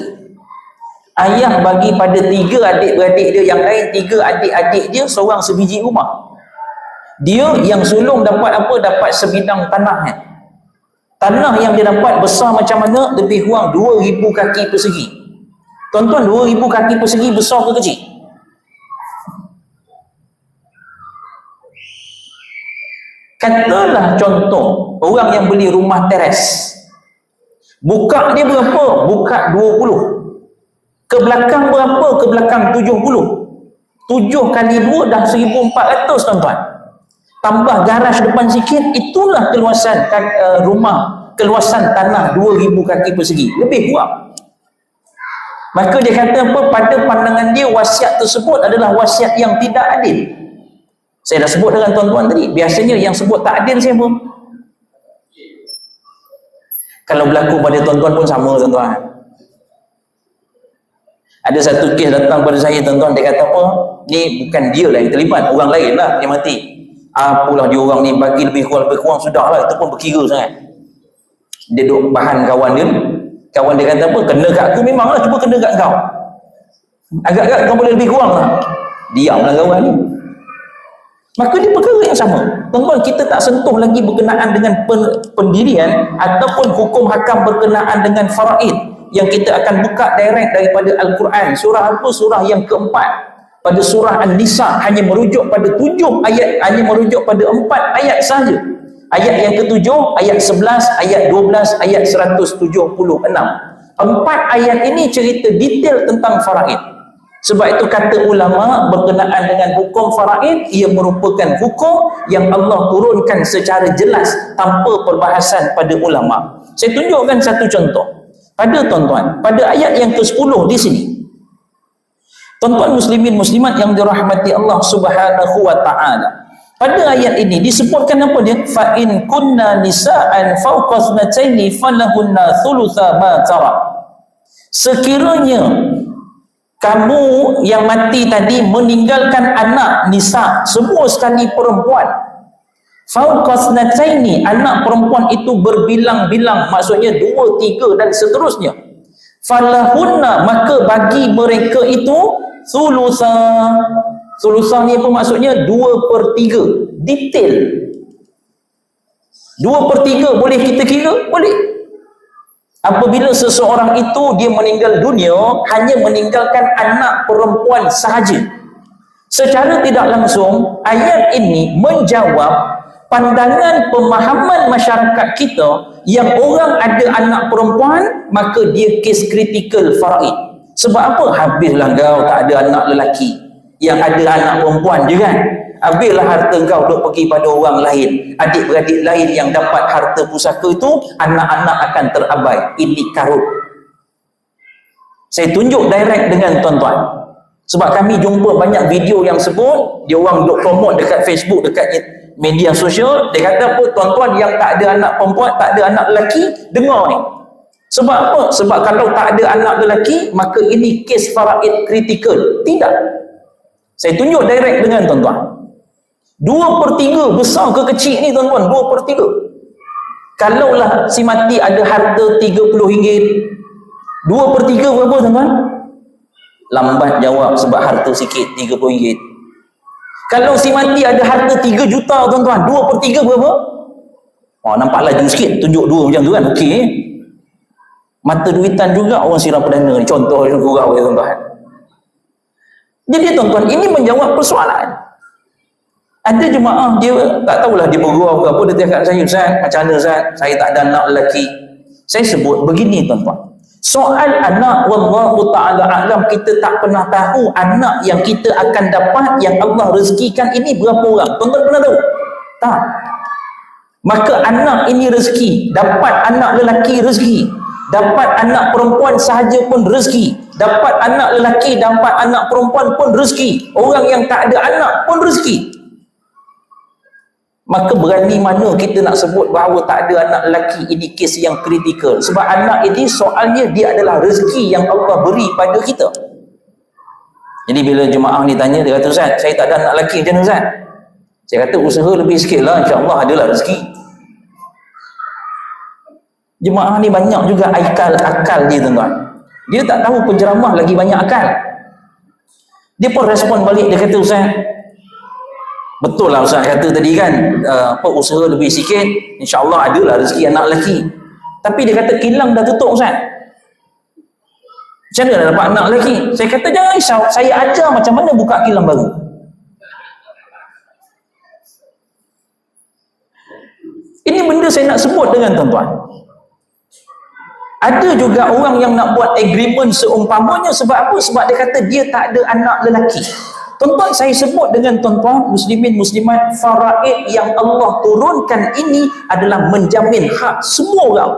Ayah bagi pada 3 adik-beradik dia yang lain, 3 adik-adik dia, seorang sebiji rumah. Dia yang sulung dapat apa? Dapat sebidang tanah. Tanah yang dia dapat besar macam mana? Lebih kurang 2,000 kaki persegi. Tuan-tuan, 2,000 kaki persegi besar ke kecil? Katalah contoh, orang yang beli rumah teres. Buka dia berapa? Buka 20. Ke belakang berapa? Ke belakang 70. 7 kali 2 dah 1,400, tuan-tuan. Tambah garaj depan sikit, itulah keluasan rumah, keluasan tanah 2,000 kaki persegi. Lebih kurang. Maka dia kata apa? Pada pandangan dia, wasiat tersebut adalah wasiat yang tidak adil. Saya dah sebut dengan tuan-tuan tadi, biasanya yang sebut tak adil siapa? Kalau berlaku pada tuan-tuan pun sama, tuan-tuan. Ada satu kes datang pada saya, tuan-tuan, dia kata apa? Ni bukan dia lah yang terlibat, orang lain lah yang mati. Apalah dia orang ni bagi lebih kurang sudah lah, itu pun berkira sangat. Dia duduk bahan kawan dia. Kawan dia kata apa? Kena kat aku, memanglah, cuba kena kat kau. Agak-agak kau boleh lebih kurang lah. Diamlah kawan ni. Maka dia perkara yang sama. Tuan-tuan, kita tak sentuh lagi berkenaan dengan pendirian ataupun hukum hakam berkenaan dengan faraid, yang kita akan buka direct daripada Al-Quran. Surah apa? Surah yang keempat. Pada surah An-Nisa hanya merujuk pada 7 ayat, hanya merujuk pada 4 ayat sahaja. Ayat yang ke-7, ayat 11, ayat 12, ayat 176. 4 ayat ini cerita detail tentang faraid. Sebab itu kata ulama berkenaan dengan hukum faraid, ia merupakan hukum yang Allah turunkan secara jelas tanpa perbahasan pada ulama. Saya tunjukkan satu contoh. Pada tuan-tuan, pada ayat yang ke-10 di sini. Tuan-tuan muslimin muslimat yang dirahmati Allah Subhanahu wa taala. Pada ayat ini disebutkan apa dia? Fa in kunna nisaan fawqa thnataini falahunna thulutha ma tarak. Sekiranya kamu yang mati tadi meninggalkan anak nisa, semua sekali perempuan, Fauqasnataini, anak perempuan itu berbilang-bilang, maksudnya 2, 3 dan seterusnya. Falahunna, maka bagi mereka itu sulusa. Sulusa ni apa maksudnya? 2/3. Detail. 2/3 boleh kita kira? Boleh. Apabila seseorang itu dia meninggal dunia, hanya meninggalkan anak perempuan sahaja. Secara tidak langsung, ayat ini menjawab pandangan pemahaman masyarakat kita yang orang ada anak perempuan, maka dia kes kritikal faraid. Sebab apa? Habislah kau tak ada anak lelaki, yang ada anak perempuan je kan. Habislah harta kau duk pergi pada orang lain, adik-beradik lain yang dapat harta pusaka itu, anak-anak akan terabai. Ini karut. Saya tunjuk direct dengan tuan-tuan, sebab kami jumpa banyak video yang sebut, dia orang duk promote dekat Facebook, dekat media sosial, dia kata apa, tuan-tuan yang tak ada anak perempuan, tak ada anak lelaki, dengar ni. Sebab apa? Sebab kalau tak ada anak lelaki, maka ini kes faraid kritikal. Tidak. Saya tunjuk direct dengan tuan-tuan. 2/3 besar ke kecil ni tuan-tuan? 2/3. Kalaulah si mati ada harta RM30, 2/3 berapa tuan-tuan? Lambat jawab sebab harta sikit, RM30. Kalau si mati ada harta 3 juta tuan-tuan, 2/3 berapa? Oh, nampak laju sikit, tunjuk 2 macam tu kan, okey. Mata duitan juga orang sirah perdana ni, contoh yang gurau ya tuan-tuan. Jadi tuan-tuan, ini menjawab persoalan. Ada jemaah dia tak tahulah dia bergurau ke apa, dia cakap saya, Ustaz, macam mana Ustaz, saya tak ada anak lelaki. Saya sebut begini tuan-tuan, soal anak, wallahu ta'ala a'lam, kita tak pernah tahu anak yang kita akan dapat, yang Allah rezekikan ini berapa orang. Tuan-tuan pernah tahu? Tak. Maka anak ini rezeki, dapat anak lelaki rezeki, dapat anak perempuan sahaja pun rezeki, dapat anak lelaki, dapat anak perempuan pun rezeki, orang yang tak ada anak pun rezeki. Maka berani mana kita nak sebut bahawa tak ada anak lelaki, ini kes yang kritikal. Sebab anak ini soalnya dia adalah rezeki yang Allah beri pada kita. Jadi bila jemaah ni tanya, dia kata, Ustaz, saya tak ada anak lelaki, macam mana Ustaz? Saya kata, usaha lebih sikit lah, insyaAllah adalah rezeki. Jemaah ni banyak juga akal dia tuan-tuan. Dia tak tahu penceramah lagi banyak akal. Dia pun respon balik, dia kata, Ustaz, betul lah Ustaz kata tadi kan, usaha lebih sikit, insyaAllah adalah rezeki anak lelaki. Tapi dia kata kilang dah tutup Ustaz, macam mana nak dapat anak lelaki? Saya kata jangan risau, saya ajar macam mana buka kilang baru. Ini benda saya nak sebut dengan tuan-tuan. Ada juga orang yang nak buat agreement seumpamanya. Sebab apa? Sebab dia kata dia tak ada anak lelaki. Tuan-tuan, saya sebut dengan tuan-tuan muslimin muslimat, faraid yang Allah turunkan ini adalah menjamin hak semua orang,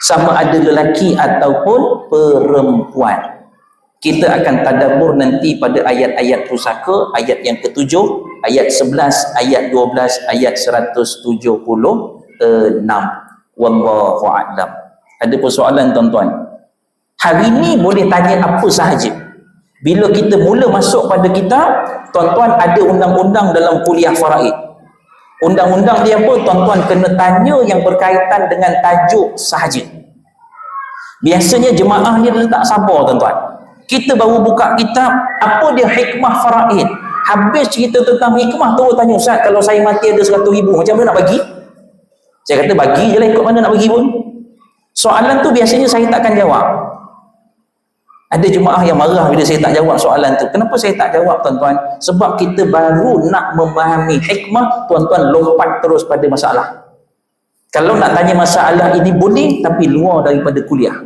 sama ada lelaki ataupun perempuan. Kita akan tadabbur nanti pada ayat-ayat pusaka, ayat yang ke-7, ayat 11, ayat 12, ayat 176. Wallahu a'lam. Ada persoalan tuan-tuan? Hari ini boleh tanya apa sahaja. Bila kita mula masuk pada kitab, tuan-tuan ada undang-undang dalam kuliah faraid. Undang-undang dia apa? Tuan-tuan kena tanya yang berkaitan dengan tajuk sahaja. Biasanya jemaah ni tak sabar tuan-tuan. Kita baru buka kitab, apa dia hikmah faraid. Habis cerita tentang hikmah, terus tanya, Ustaz, kalau saya mati ada 100,000, macam mana nak bagi? Saya kata bagi je lah, ikut mana nak bagi pun. Soalan tu biasanya saya takkan jawab. Ada jemaah yang marah bila saya tak jawab soalan tu. Kenapa saya tak jawab tuan-tuan? Sebab kita baru nak memahami hikmah, tuan-tuan lompat terus pada masalah. Kalau nak tanya masalah ini boleh, tapi luar daripada kuliah.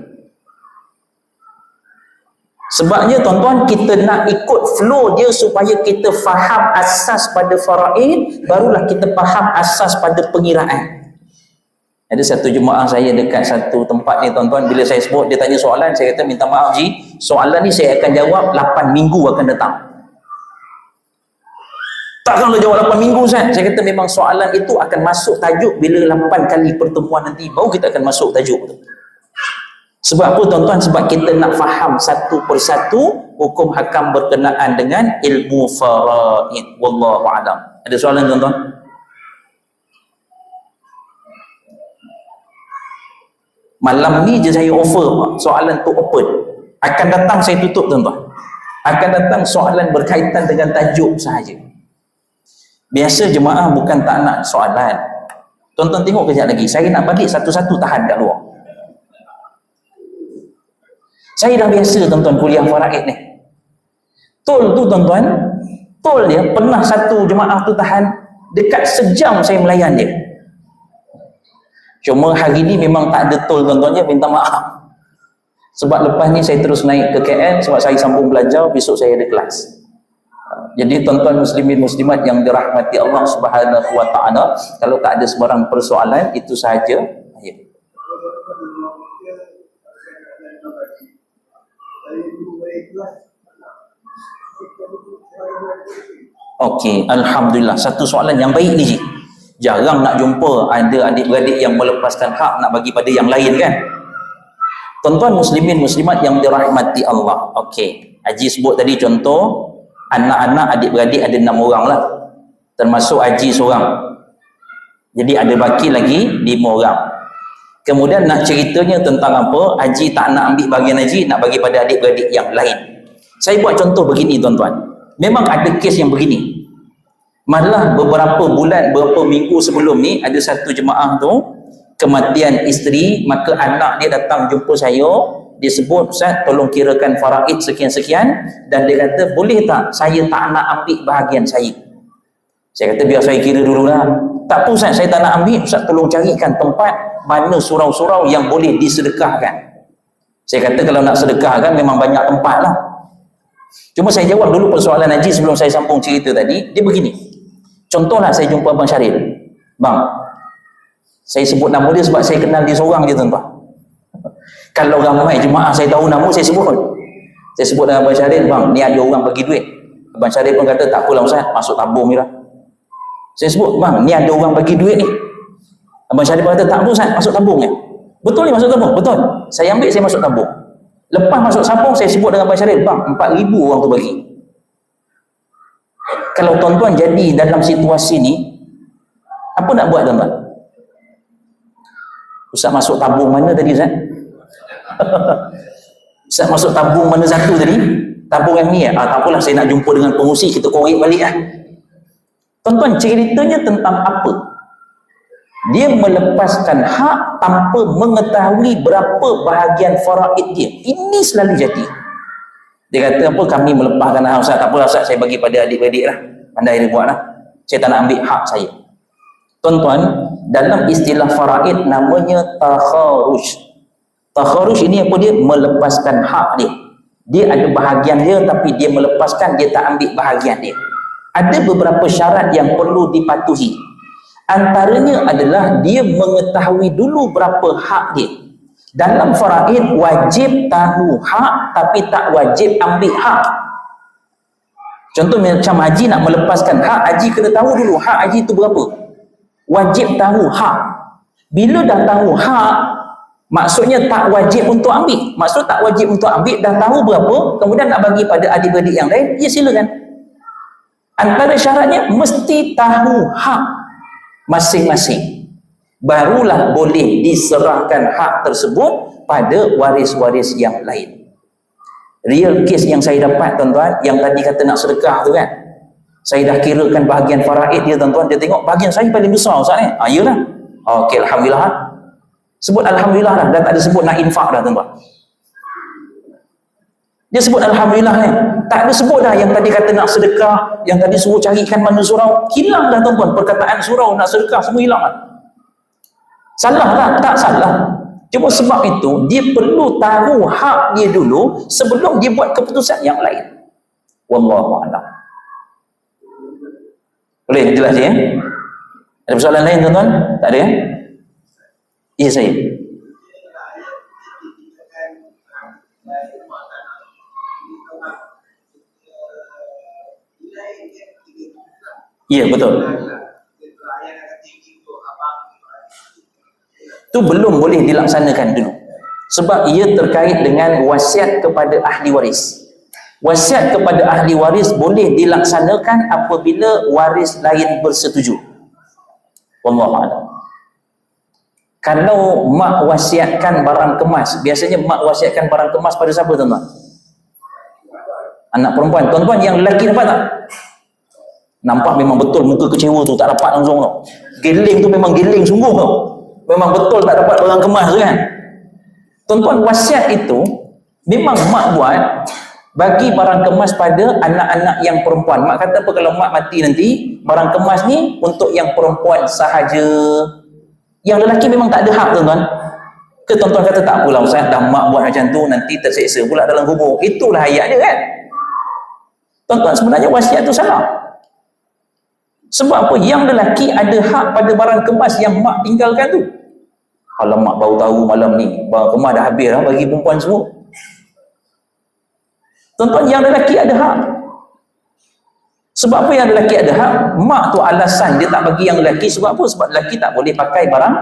Sebabnya tuan-tuan, kita nak ikut flow dia supaya kita faham asas pada faraid, barulah kita faham asas pada pengiraan. Ada satu jemaah saya dekat satu tempat ni tuan-tuan, bila saya sebut, dia tanya soalan, saya kata minta maaf Ji, soalan ni saya akan jawab 8 minggu akan datang. Takkanlah jawab 8 minggu Ustaz. Saya kata memang soalan itu akan masuk tajuk bila 8 kali pertemuan nanti, baru kita akan masuk tajuk tu. Sebab apa tuan-tuan? Sebab kita nak faham satu persatu hukum hakam berkenaan dengan ilmu faraid. Wallahu a'lam. Ada soalan tuan-tuan? Malam ni je saya offer soalan tu open. Akan datang saya tutup tuan-tuan. Akan datang soalan berkaitan dengan tajuk sahaja. Biasa jemaah bukan tak nak soalan. Tuan-tuan tengok kejap lagi. Saya nak balik satu-satu tahan kat luar. Saya dah biasa tuan-tuan kuliah faraid ni. Tol tu tuan-tuan, tol dia pernah satu jemaah tu tahan dekat sejam saya melayan dia. Cuma hari ni memang tak ada tol tuan-tuan, minta maaf. Sebab lepas ni saya terus naik ke KL sebab saya sambung belajar, besok saya ada kelas. Jadi tuan-tuan muslimin muslimat yang dirahmati Allah Subhanahu wa taala, kalau tak ada sebarang persoalan itu sahaja. Ya. Okey, alhamdulillah. Satu soalan yang baik ni, jarang nak jumpa ada adik-beradik yang melepaskan hak nak bagi pada yang lain kan. Tuan-tuan muslimin muslimat yang dirahmati Allah. Okey, Haji sebut tadi contoh anak-anak adik-beradik ada 6 orang lah, termasuk Haji seorang. Jadi ada baki lagi 5 orang. Kemudian nak ceritanya tentang apa? Haji tak nak ambil bahagian Haji, nak bagi pada adik-beradik yang lain. Saya buat contoh begini tuan-tuan. Memang ada kes yang begini. Malah beberapa bulan, beberapa minggu sebelum ni ada satu jemaah tu kematian isteri, maka anak dia datang jumpa saya. Dia sebut, Ustaz tolong kirakan faraid sekian-sekian, dan dia kata boleh tak saya tak nak ambil bahagian saya. Saya kata biar saya kira dululah. Tak apa Ustaz, saya tak nak ambil. Ustaz tolong carikan tempat mana surau-surau yang boleh disedekahkan. Saya kata kalau nak sedekahkan memang banyak tempat lah. Cuma saya jawab dulu persoalan Haji sebelum saya sambung cerita tadi. Dia begini, contohlah saya jumpa Abang Syaril. Bang, saya sebut nama dia sebab saya kenal dia seorang je tuan-tuan. Kalau ramai jemaah saya tahu nama, saya sebut. Saya sebut dengan Abang Syaril, bang, ni ada orang bagi duit. Abang Syaril pun kata, tak apalah Ustaz, masuk tabung je lah. Saya sebut, bang, ni ada orang bagi duit ni. Abang Syaril pun kata, tak apa Ustaz, masuk tabung je. Betul ni masuk tabung? Betul. Saya ambil, saya masuk tabung. Lepas masuk tabung, saya sebut dengan Abang Syaril, bang, 4,000 orang tu bagi. Kalau tuan-tuan jadi dalam situasi ni, apa nak buat tuan-tuan? Ustaz masuk tabung mana tadi Ustaz? Ustaz masuk tabung mana satu tadi? Tabung yang ni tak apalah, saya nak jumpa dengan pengusi, kita korek balik lah. Tuan-tuan, ceritanya tentang apa? Dia melepaskan hak tanpa mengetahui berapa bahagian faraid dia. Ini selalu jadi. Dia kata apa, kami melepaskan hak Ustaz, tak apalah Ustaz, saya bagi pada adik-beradik lah, pandai dia buat lah, saya tak nak ambil hak saya. Tuan-tuan, dalam istilah faraid namanya takharuj. Takharuj ini apa dia? Melepaskan hak dia. Dia ada bahagian dia tapi dia melepaskan, dia tak ambil bahagian dia. Ada beberapa syarat yang perlu dipatuhi. Antaranya adalah dia mengetahui dulu berapa hak dia. Dalam faraid wajib tahu hak tapi tak wajib ambil hak. Contoh macam haji nak melepaskan hak, haji kena tahu dulu hak haji itu berapa. Wajib tahu hak. Bila dah tahu hak, maksudnya tak wajib untuk ambil. Maksud tak wajib untuk ambil, dah tahu berapa, kemudian nak bagi pada adik-beradik yang lain, ya silakan. Antara syaratnya mesti tahu hak masing-masing. Barulah boleh diserahkan hak tersebut pada waris-waris yang lain. Real case yang saya dapat tuan-tuan, yang tadi kata nak sedekah tu kan, saya dah kirakan bahagian faraid dia tuan-tuan, dia tengok bahagian saya paling besar Ustaz ni. Iyalah. Okey, alhamdulillah. Sebut alhamdulillah dah, tak ada sebut nak infak dah tuan-tuan. Dia sebut alhamdulillah ni. Tak ada sebut dah yang tadi kata nak sedekah, yang tadi suruh carikan mana surau. Hilang dah tuan-tuan, perkataan surau nak sedekah semua hilang dah. Salah tak? Tak salah. Cuma sebab itu dia perlu tahu hak dia dulu sebelum dia buat keputusan yang lain. Wallahu a'lam. Boleh jelas ya? Ada persoalan lain tuan-tuan? Tak ada ya? Ya saya. Ya betul. Itu belum boleh dilaksanakan dulu. Sebab ia terkait dengan wasiat kepada ahli waris. Wasiat kepada ahli waris boleh dilaksanakan apabila waris lain bersetuju. Wallahu a'lam. Kalau mak wasiatkan barang kemas, biasanya mak wasiatkan barang kemas pada siapa tuan-tuan? Anak perempuan. Tuan-tuan yang lelaki dapat tak? Nampak memang betul muka kecewa tu, tak dapat langsung tu. Geling tu memang geling sungguh tu. Memang betul tak dapat barang kemas tu kan. Tuan-tuan, wasiat itu memang mak buat bagi barang kemas pada anak-anak yang perempuan. Mak kata apa, kalau mak mati nanti, barang kemas ni untuk yang perempuan sahaja. Yang lelaki memang tak ada hak tuan-tuan. Ke tuan-tuan kata tak apalah Ustaz, dah mak buat macam tu nanti terseksa pula dalam kubur. Itulah ayat dia kan. Tuan-tuan, sebenarnya wasiat tu salah. Sebab apa? Yang lelaki ada hak pada barang kemas yang mak tinggalkan tu. Kalau mak baru tahu malam ni barang kemas dah habis lah bagi perempuan semua. Tuan-tuan, yang lelaki ada hak. Sebab apa yang lelaki ada hak? Mak tu alasan dia tak bagi yang lelaki sebab apa? Sebab lelaki tak boleh pakai barang,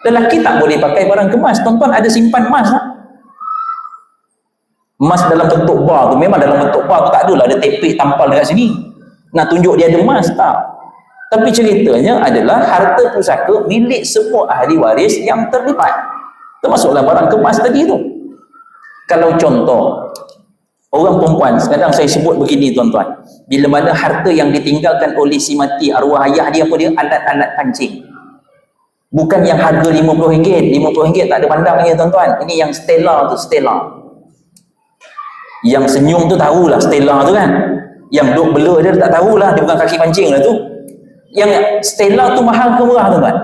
lelaki tak boleh pakai barang kemas. Tuan-tuan, ada simpan emas tak? Emas dalam bentuk bar tu, memang dalam bentuk bar tu tak adalah ada tepek tampal dekat sini nak tunjuk dia ada emas, tak. Tapi ceritanya adalah harta pusaka milik semua ahli waris yang terlibat, termasuklah barang kemas tadi tu. Kalau contoh orang perempuan, kadang saya sebut begini tuan-tuan, bila mana harta yang ditinggalkan oleh si mati, arwah ayah dia apa dia? Alat-alat pancing. Bukan yang harga RM50. RM50 tak ada pandangnya tuan-tuan. Ini yang Stella tu, Stella. Yang senyum tu tahulah Stella tu kan. Yang duk bela dia tak tahulah, dia bukan kaki pancing lah tu. Yang Stella tu mahal ke murah tuan-tuan?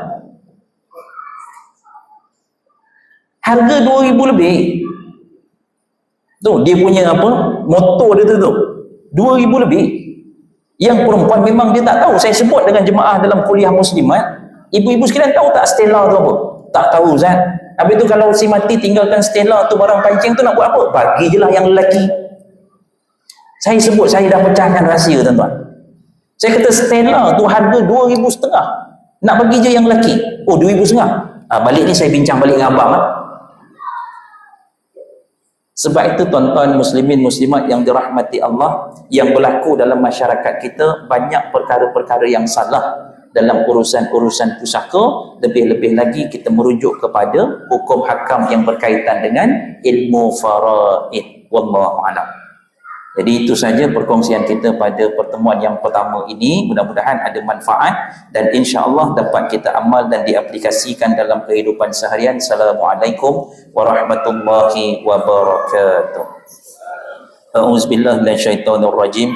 Harga RM2,000 lebih. Tu dia punya apa? Motor dia tu RM2,000 lebih. Yang perempuan memang dia tak tahu. Saya sebut dengan jemaah dalam kuliah muslimat, ibu-ibu sekalian tahu tak Stella tu apa? Tak tahu Ustaz. Habis tu kalau si mati tinggalkan Stella tu barang pancing tu nak buat apa? Bagi je lah yang lelaki. Saya sebut, saya dah pecahkan rahsia tuan-tuan. Saya kata Stella tu harga RM2,500. Nak bagi je yang lelaki. Oh, RM2,500. Balik ni saya bincang balik dengan abang lah. Sebab itu tuan-tuan muslimin muslimat yang dirahmati Allah, yang berlaku dalam masyarakat kita banyak perkara-perkara yang salah dalam urusan-urusan pusaka. Lebih-lebih lagi kita merujuk kepada hukum hakam yang berkaitan dengan ilmu faraid. Wallahu a'lam. Jadi itu saja perkongsian kita pada pertemuan yang pertama ini. Mudah-mudahan ada manfaat dan insya-Allah dapat kita amal dan diaplikasikan dalam kehidupan seharian. Assalamualaikum warahmatullahi wabarakatuh. A'udzubillahi minasyaitonirrajim.